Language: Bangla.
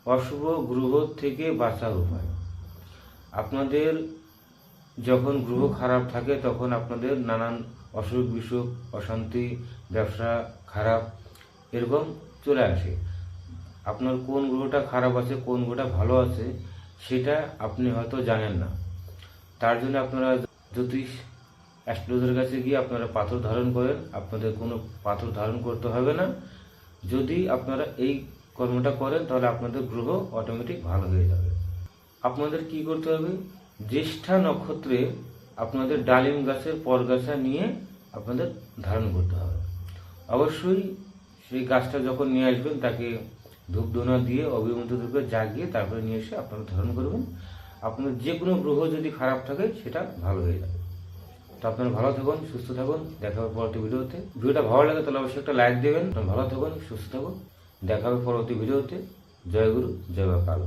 অশুভ গ্রহ থেকে বাঁচার উপায়। আপনাদের যখন গ্রহ খারাপ থাকে তখন আপনাদের নানান অসুখ বিসুখ, অশান্তি, ব্যবসা খারাপ এরকম চলে আসে। আপনার কোন গ্রহটা খারাপ আছে, কোন গ্রহটা ভালো আছে সেটা আপনি হয়তো জানেন না। তার জন্য আপনারা জ্যোতিষ অ্যাস্ট্রোলজারের কাছে গিয়ে আপনারা পাথর ধারণ করেন। আপনাদের কোনো পাথর ধারণ করতে হবে না। যদি আপনারা এই কর্মটা করেন তাহলে আপনাদের গ্রহ অটোমেটিক ভালো হয়ে যাবে। আপনাদের কি করতে হবে, জ্যেষ্ঠা নক্ষত্রে আপনাদের ডালিম গাছের পরগাছা নিয়ে আপনাদের ধারণ করতে হবে। অবশ্যই সেই গাছটা যখন নিয়ে আসবেন তাকে ধূপধুনা দিয়ে অভিমন্ত্র ধূপে জাগিয়ে তারপরে নিয়ে এসে আপনারা ধারণ করবেন। আপনার যে কোনো গ্রহ যদি খারাপ থাকে সেটা ভালো হয়ে যাবে। তো আপনারা ভালো থাকুন, সুস্থ থাকুন, দেখা হবে পরবর্তী ভিডিওতে। ভিডিওটা ভালো লাগে তাহলে অবশ্যই একটা লাইক দেবেন। ভালো থাকুন, সুস্থ থাকুন, দেখা হবে পরবর্তী ভিডিওতে। জয় গুরু, জয় বাবা কাল।